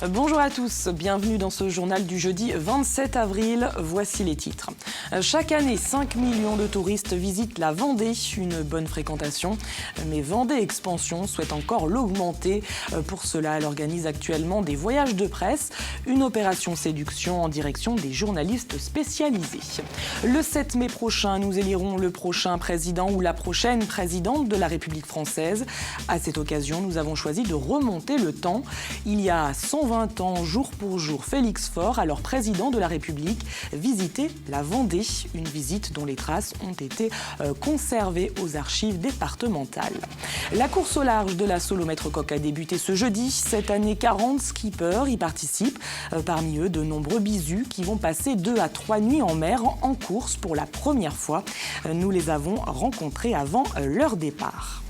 Bonjour à tous, bienvenue dans ce journal du jeudi 27 avril. Voici les titres. Chaque année, 5 millions de touristes visitent la Vendée, une bonne fréquentation. Mais Vendée Expansion souhaite encore l'augmenter. Pour cela, elle organise actuellement des voyages de presse, une opération séduction en direction des journalistes spécialisés. Le 7 mai prochain, nous élirons le prochain président ou la prochaine présidente de la République française. À cette occasion, nous avons choisi de remonter le temps. Il y a 120 ans, jour pour jour, Félix Faure, alors président de la République, visitait la Vendée. Une visite dont les traces ont été conservées aux archives départementales. La course au large de la Solomètre Coque a débuté ce jeudi. Cette année, 40 skippers y participent. Parmi eux, de nombreux bisous qui vont passer 2 à 3 nuits en mer en course pour la première fois. Nous les avons rencontrés avant leur départ.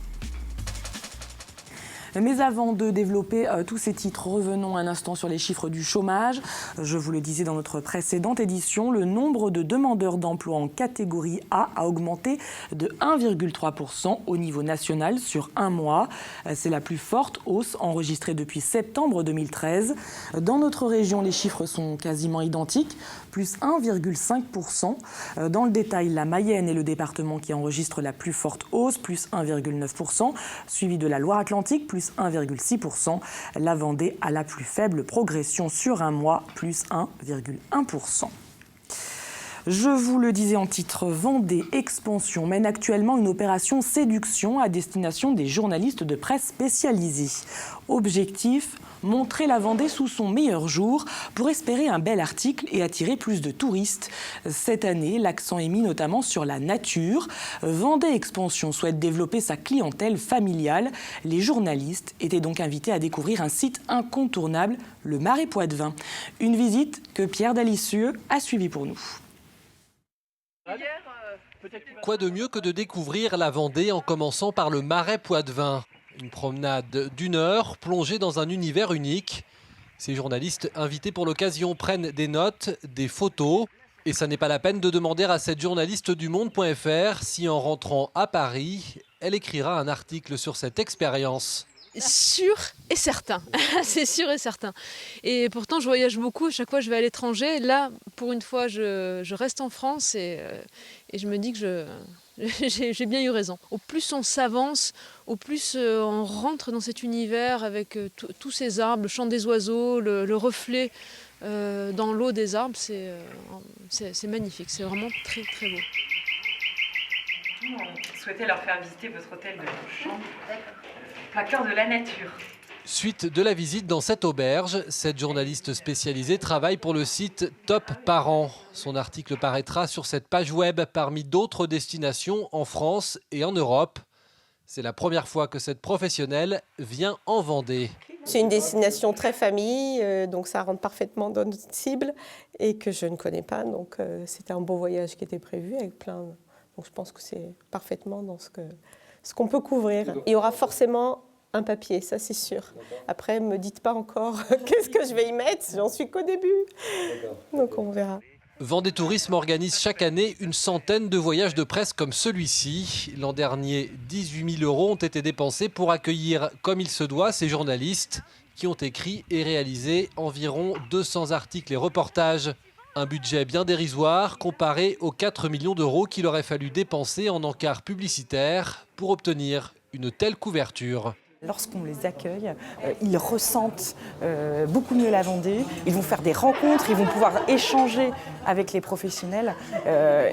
Mais avant de développer tous ces titres, revenons un instant sur les chiffres du chômage. Je vous le disais dans notre précédente édition, le nombre de demandeurs d'emploi en catégorie A a augmenté de 1,3% au niveau national sur un mois. C'est la plus forte hausse enregistrée depuis septembre 2013. Dans notre région, les chiffres sont quasiment identiques, plus 1,5%. Dans le détail, la Mayenne est le département qui enregistre la plus forte hausse, plus 1,9%, suivi de la Loire-Atlantique, plus 1,6%. La Vendée a la plus faible progression sur un mois, plus 1,1%. Je vous le disais en titre, Vendée Expansion mène actuellement une opération séduction à destination des journalistes de presse spécialisés. Objectif, montrer la Vendée sous son meilleur jour pour espérer un bel article et attirer plus de touristes. Cette année, l'accent est mis notamment sur la nature. Vendée Expansion souhaite développer sa clientèle familiale. Les journalistes étaient donc invités à découvrir un site incontournable, le Marais Poitevin. Une visite que Pierre Dalicieux a suivie pour nous. Quoi de mieux que de découvrir la Vendée en commençant par le Marais Poitevin. Une promenade d'1 heure plongée dans un univers unique. Ces journalistes invités pour l'occasion prennent des notes, des photos. Et ça n'est pas la peine de demander à cette journaliste du Monde.fr si en rentrant à Paris, elle écrira un article sur cette expérience. Sûr et certain, c'est sûr et certain. Et pourtant, je voyage beaucoup, à chaque fois je vais à l'étranger. Là, pour une fois, je reste en France et je me dis que j'ai bien eu raison. Au plus on s'avance, au plus on rentre dans cet univers avec tous ces arbres, le chant des oiseaux, le reflet dans l'eau des arbres, c'est magnifique, c'est vraiment très très beau. On souhaitait leur faire visiter votre hôtel de Longchamp, plein cœur de la nature. Suite de la visite dans cette auberge, cette journaliste spécialisée travaille pour le site Top Parents. Son article paraîtra sur cette page web parmi d'autres destinations en France et en Europe. C'est la première fois que cette professionnelle vient en Vendée. C'est une destination très famille, donc ça rentre parfaitement dans notre cible et que je ne connais pas. Donc c'était un beau voyage qui était prévu avec plein. Donc je pense que c'est parfaitement dans ce qu'on peut couvrir. Il y aura forcément un papier, ça c'est sûr. Après, ne me dites pas encore qu'est-ce que je vais y mettre, j'en suis qu'au début. Donc on verra. Vendée Tourisme organise chaque année une centaine de voyages de presse comme celui-ci. L'an dernier, 18 000 € ont été dépensés pour accueillir comme il se doit ces journalistes qui ont écrit et réalisé environ 200 articles et reportages. Un budget bien dérisoire comparé aux 4 millions d'euros qu'il aurait fallu dépenser en encarts publicitaires pour obtenir une telle couverture. Lorsqu'on les accueille, ils ressentent beaucoup mieux la Vendée, ils vont faire des rencontres, ils vont pouvoir échanger avec les professionnels.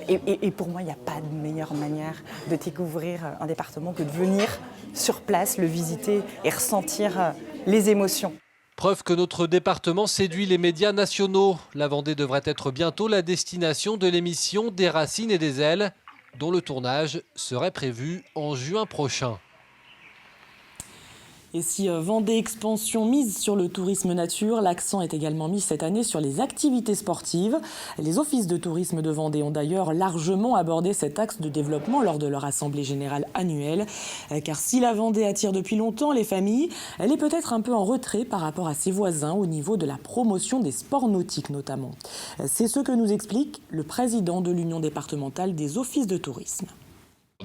Et pour moi, il n'y a pas de meilleure manière de découvrir un département que de venir sur place, le visiter et ressentir les émotions. Preuve que notre département séduit les médias nationaux. La Vendée devrait être bientôt la destination de l'émission Des Racines et des Ailes, dont le tournage serait prévu en juin prochain. Et si Vendée Expansion mise sur le tourisme nature, l'accent est également mis cette année sur les activités sportives. Les offices de tourisme de Vendée ont d'ailleurs largement abordé cet axe de développement lors de leur assemblée générale annuelle. Car si la Vendée attire depuis longtemps les familles, elle est peut-être un peu en retrait par rapport à ses voisins au niveau de la promotion des sports nautiques notamment. C'est ce que nous explique le président de l'Union départementale des offices de tourisme.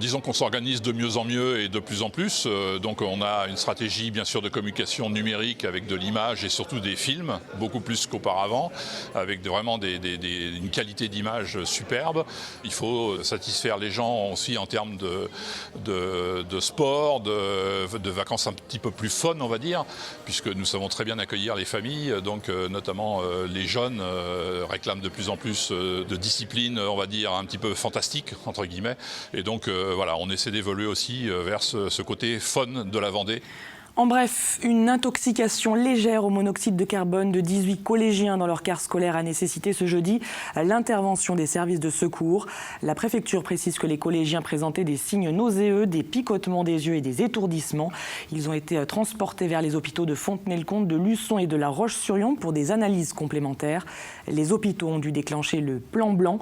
Disons qu'on s'organise de mieux en mieux et de plus en plus. Donc on a une stratégie bien sûr de communication numérique avec de l'image et surtout des films, beaucoup plus qu'auparavant, avec vraiment une qualité d'image superbe. Il faut satisfaire les gens aussi en termes de sport, de vacances un petit peu plus fun on va dire, puisque nous savons très bien accueillir les familles. Donc notamment les jeunes réclament de plus en plus de discipline, on va dire un petit peu fantastique entre guillemets. Et donc voilà, on essaie d'évoluer aussi vers ce côté fun de la Vendée. En bref, une intoxication légère au monoxyde de carbone de 18 collégiens dans leur car scolaire a nécessité ce jeudi l'intervention des services de secours. La préfecture précise que les collégiens présentaient des signes nauséeux, des picotements des yeux et des étourdissements. Ils ont été transportés vers les hôpitaux de Fontenay-le-Comte, de Luçon et de La Roche-sur-Yon pour des analyses complémentaires. Les hôpitaux ont dû déclencher le plan blanc.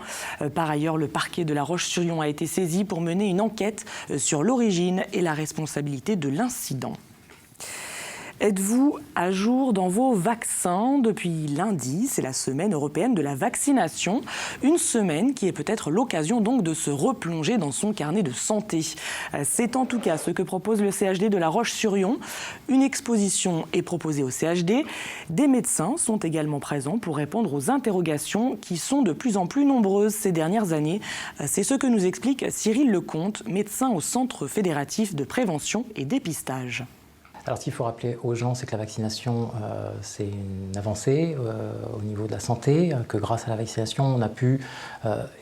Par ailleurs, le parquet de La Roche-sur-Yon a été saisi pour mener une enquête sur l'origine et la responsabilité de l'incident. Êtes-vous à jour dans vos vaccins? Depuis lundi, c'est la semaine européenne de la vaccination. Une semaine qui est peut-être l'occasion donc de se replonger dans son carnet de santé. C'est en tout cas ce que propose le CHD de La Roche-sur-Yon. Une exposition est proposée au CHD. Des médecins sont également présents pour répondre aux interrogations qui sont de plus en plus nombreuses ces dernières années. C'est ce que nous explique Cyril Lecomte, médecin au Centre fédératif de prévention et dépistage. Alors, ce qu'il faut rappeler aux gens, c'est que la vaccination, c'est une avancée au niveau de la santé, que grâce à la vaccination, on a pu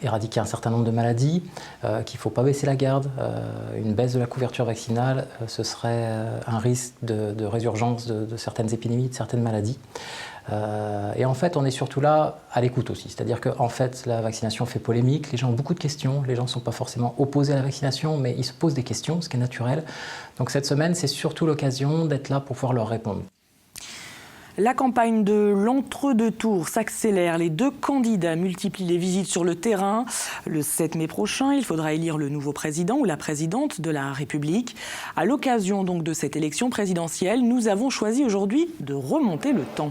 éradiquer un certain nombre de maladies, qu'il ne faut pas baisser la garde. Une baisse de la couverture vaccinale, ce serait un risque de résurgence de certaines épidémies, de certaines maladies. Et en fait, on est surtout là à l'écoute aussi. C'est-à-dire qu'en fait, la vaccination fait polémique, les gens ont beaucoup de questions, les gens ne sont pas forcément opposés à la vaccination, mais ils se posent des questions, ce qui est naturel. Donc cette semaine, c'est surtout l'occasion d'être là pour pouvoir leur répondre. La campagne de l'entre-deux tours s'accélère. Les deux candidats multiplient les visites sur le terrain. Le 7 mai prochain, il faudra élire le nouveau président ou la présidente de la République. À l'occasion donc de cette élection présidentielle, nous avons choisi aujourd'hui de remonter le temps.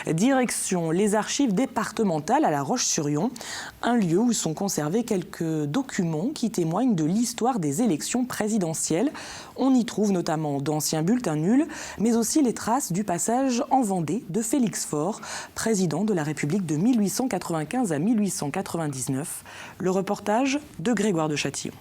Direction les archives départementales à La Roche-sur-Yon, un lieu où sont conservés quelques documents qui témoignent de l'histoire des élections présidentielles. On y trouve notamment d'anciens bulletins nuls, mais aussi les traces du passage en Vendée de Félix Faure, président de la République de 1895 à 1899. Le reportage de Grégoire de Châtillon.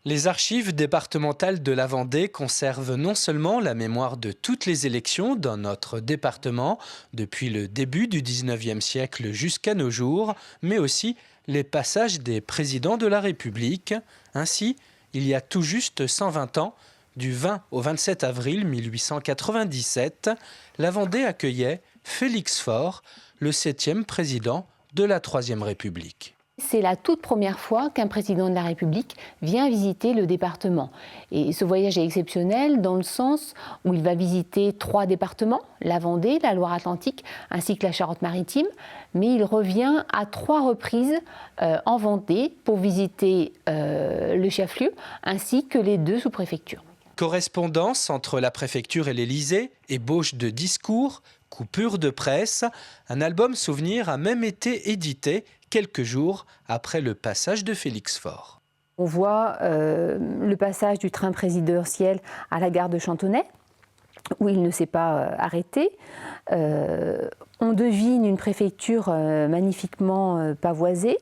Les archives départementales de la Vendée conservent non seulement la mémoire de toutes les élections dans notre département, depuis le début du 19e siècle jusqu'à nos jours, mais aussi les passages des présidents de la République. Ainsi, il y a tout juste 120 ans, du 20 au 27 avril 1897, la Vendée accueillait Félix Faure, le 7e président de la Troisième République. C'est la toute première fois qu'un président de la République vient visiter le département. Et ce voyage est exceptionnel dans le sens où il va visiter 3 départements, la Vendée, la Loire-Atlantique ainsi que la Charente-Maritime. Mais il revient à 3 reprises en Vendée pour visiter le chef-lieu ainsi que les 2 sous-préfectures. Correspondance entre la préfecture et l'Élysée, ébauche de discours, coupure de presse, un album souvenir a même été édité quelques jours après le passage de Félix Faure. On voit le passage du train présidentiel à la gare de Chantonnay, où il ne s'est pas arrêté. On devine une préfecture magnifiquement pavoisée.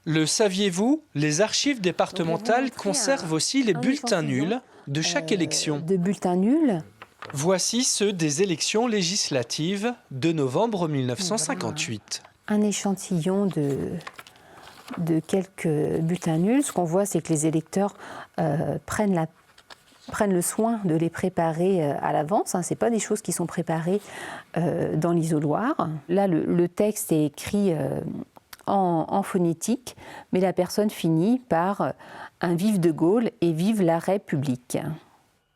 Le saviez-vous? Les archives départementales conservent aussi les bulletins nuls de chaque élection. De bulletins nuls. Voici ceux des élections législatives de novembre 1958. Un échantillon de quelques bulletins nuls. Ce qu'on voit, c'est que les électeurs prennent le soin de les préparer à l'avance. Ce n'est pas des choses qui sont préparées dans l'isoloir. Là, le texte est écrit en phonétique, mais la personne finit par un vive de Gaulle et vive la République.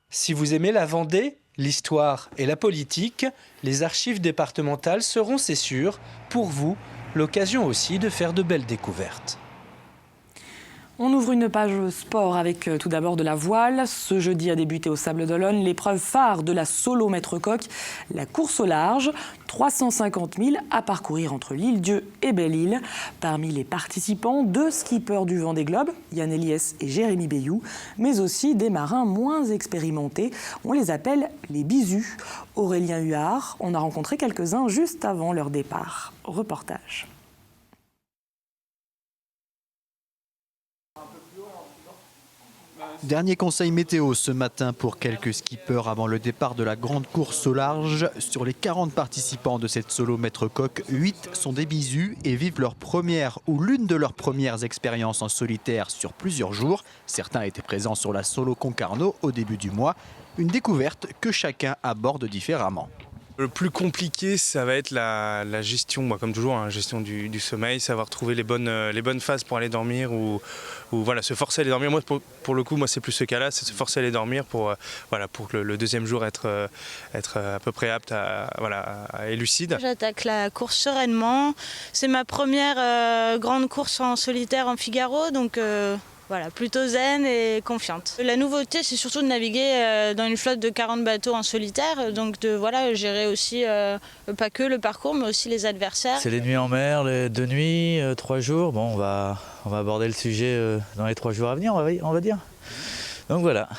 Si vous aimez la Vendée, l'histoire et la politique, les archives départementales seront, c'est sûr, pour vous, l'occasion aussi de faire de belles découvertes. On ouvre une page sport avec tout d'abord de la voile. Ce jeudi a débuté au Sables d'Olonne l'épreuve phare de la solo maître coq, la course au large. 350 000 à parcourir entre l'Île-Dieu et Belle-Île. Parmi les participants, 2 skippers du Vendée Globe, Yann Eliès et Jérémy Bayou, mais aussi des marins moins expérimentés. On les appelle les bisus. Aurélien Huard en a rencontré quelques-uns juste avant leur départ. Reportage. Dernier conseil météo ce matin pour quelques skippers avant le départ de la grande course au large. Sur les 40 participants de cette solo maître coq, 8 sont des bisus et vivent leur première ou l'une de leurs premières expériences en solitaire sur plusieurs jours. Certains étaient présents sur la solo Concarneau au début du mois. Une découverte que chacun aborde différemment. Le plus compliqué, ça va être la gestion, comme toujours, hein, gestion du sommeil, savoir trouver les bonnes phases pour aller dormir ou voilà, se forcer à aller dormir. Moi, pour le coup, c'est plus ce cas-là, c'est se forcer à aller dormir pour que le deuxième jour être à peu près apte et lucide. J'attaque la course sereinement. C'est ma première grande course en solitaire en Figaro, donc voilà, plutôt zen et confiante. La nouveauté, c'est surtout de naviguer dans une flotte de 40 bateaux en solitaire, donc de gérer aussi pas que le parcours, mais aussi les adversaires. C'est les nuits en mer, les 2 nuits, 3 jours. Bon, on va aborder le sujet dans les 3 jours à venir, on va dire. Donc voilà,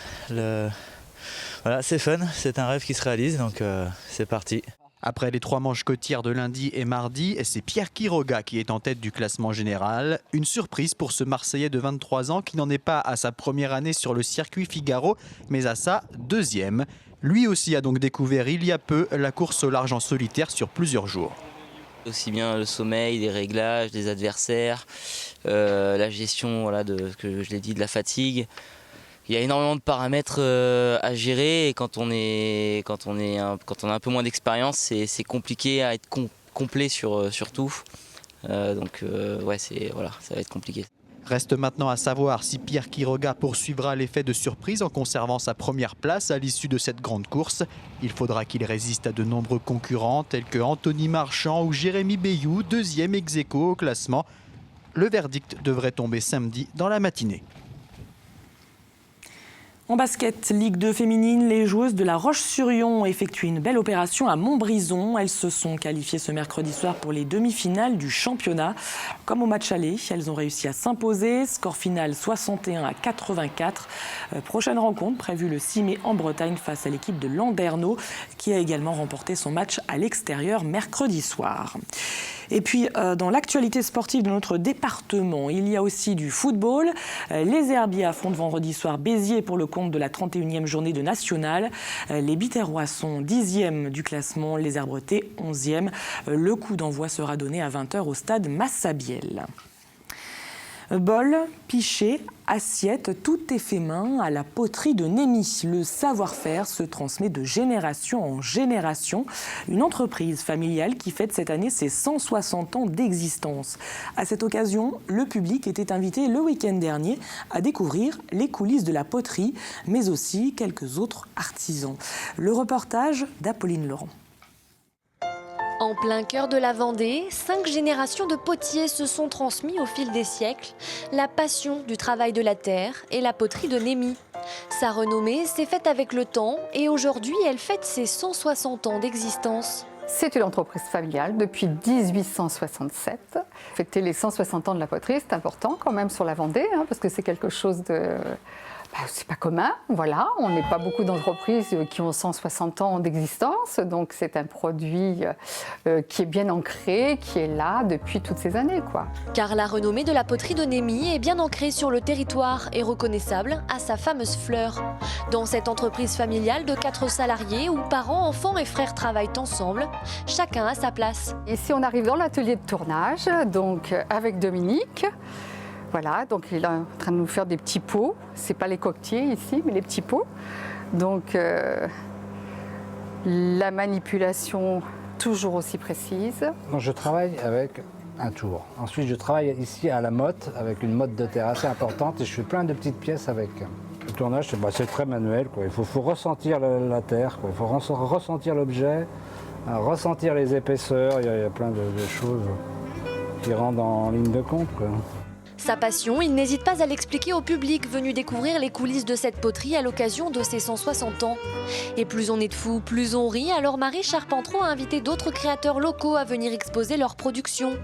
c'est fun, c'est un rêve qui se réalise, donc c'est parti. Après les 3 manches côtières de lundi et mardi, c'est Pierre Quiroga qui est en tête du classement général. Une surprise pour ce Marseillais de 23 ans qui n'en est pas à sa première année sur le circuit Figaro, mais à sa 2e. Lui aussi a donc découvert il y a peu la course au large en solitaire sur plusieurs jours. Aussi bien le sommeil, les réglages, des adversaires, la gestion que je l'ai dit, de la fatigue. Il y a énormément de paramètres à gérer et quand on a un peu moins d'expérience, c'est compliqué à être complet sur tout. Ça va être compliqué. Reste maintenant à savoir si Pierre Quiroga poursuivra l'effet de surprise en conservant sa première place à l'issue de cette grande course. Il faudra qu'il résiste à de nombreux concurrents tels que Anthony Marchand ou Jérémy Bayou, 2e ex-aequo au classement. Le verdict devrait tomber samedi dans la matinée. En basket, Ligue 2 féminine, les joueuses de La Roche-sur-Yon ont effectué une belle opération à Montbrison. Elles se sont qualifiées ce mercredi soir pour les demi-finales du championnat. Comme au match aller, elles ont réussi à s'imposer. Score final 61-84. Prochaine rencontre prévue le 6 mai en Bretagne face à l'équipe de Landerneau qui a également remporté son match à l'extérieur mercredi soir. Et puis, dans l'actualité sportive de notre département, il y a aussi du football. Les Herbiers affrontent vendredi soir Béziers pour le compte de la 31e journée de National. Les Biterrois sont 10e du classement, les Herbretais 11e. Le coup d'envoi sera donné à 20h au stade Massabielle. Bol, pichet, assiette, tout est fait main à la poterie de Némy. Le savoir-faire se transmet de génération en génération. Une entreprise familiale qui fête cette année ses 160 ans d'existence. À cette occasion, le public était invité le week-end dernier à découvrir les coulisses de la poterie, mais aussi quelques autres artisans. Le reportage d'Apolline Laurent. En plein cœur de la Vendée, 5 générations de potiers se sont transmis au fil des siècles. La passion du travail de la terre et la poterie de Némy. Sa renommée s'est faite avec le temps et aujourd'hui, elle fête ses 160 ans d'existence. C'est une entreprise familiale depuis 1867. Fêter les 160 ans de la poterie, c'est important quand même sur la Vendée, parce que c'est quelque chose de... c'est pas commun, voilà. On n'est pas beaucoup d'entreprises qui ont 160 ans d'existence, donc c'est un produit qui est bien ancré, qui est là depuis toutes ces années, quoi. Car la renommée de la poterie de Némy est bien ancrée sur le territoire et reconnaissable à sa fameuse fleur. Dans cette entreprise familiale de 4 salariés où parents, enfants et frères travaillent ensemble, chacun a sa place. Ici, on arrive dans l'atelier de tournage, donc avec Dominique. Voilà, donc il est en train de nous faire des petits pots. C'est pas les coquetiers ici, mais les petits pots. Donc la manipulation toujours aussi précise. Donc, je travaille avec un tour. Ensuite, je travaille ici à la motte avec une motte de terre assez importante et je fais plein de petites pièces avec. Le tournage, c'est très manuel, quoi. Il faut ressentir la terre, quoi. Il faut ressentir l'objet, ressentir les épaisseurs. Il y a plein de choses qui rentrent en ligne de compte, quoi. Sa passion, il n'hésite pas à l'expliquer au public venu découvrir les coulisses de cette poterie à l'occasion de ses 160 ans. Et plus on est de fous, plus on rit, alors Marie Charpentreau a invité d'autres créateurs locaux à venir exposer leurs productions.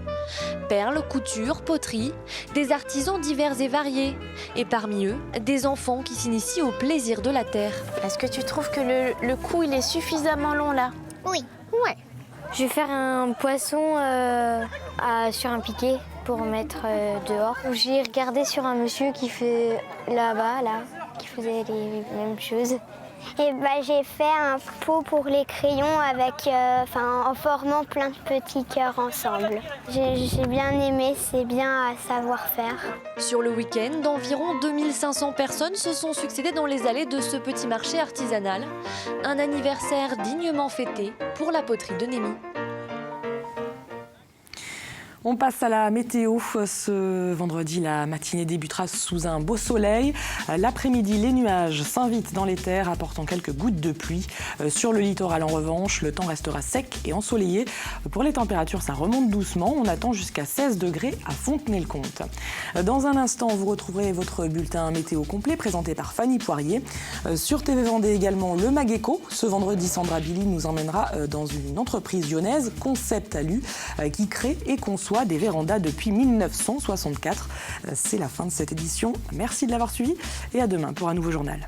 Perles, couture, poterie, des artisans divers et variés. Et parmi eux, des enfants qui s'initient au plaisir de la terre. Est-ce que tu trouves que le cou il est suffisamment long là? Oui. Ouais. Je vais faire un poisson sur un piquet pour mettre dehors. J'ai regardé sur un monsieur qui fait là-bas, qui faisait les mêmes choses. Et j'ai fait un pot pour les crayons avec, en formant plein de petits cœurs ensemble. J'ai bien aimé, c'est bien à savoir faire. Sur le week-end, environ 2500 personnes se sont succédées dans les allées de ce petit marché artisanal. Un anniversaire dignement fêté pour la poterie de Némy. On passe à la météo. Ce vendredi, la matinée débutera sous un beau soleil. L'après-midi, les nuages s'invitent dans les terres, apportant quelques gouttes de pluie. Sur le littoral, en revanche, le temps restera sec et ensoleillé. Pour les températures, ça remonte doucement. On attend jusqu'à 16 degrés à Fontenay-le-Comte. Dans un instant, vous retrouverez votre bulletin météo complet présenté par Fanny Poirier. Sur TV Vendée également, le Mageco. Ce vendredi, Sandra Billy nous emmènera dans une entreprise lyonnaise, Concept Alu, qui crée et conçoit des vérandas depuis 1964. C'est la fin de cette édition. Merci de l'avoir suivi et à demain pour un nouveau journal.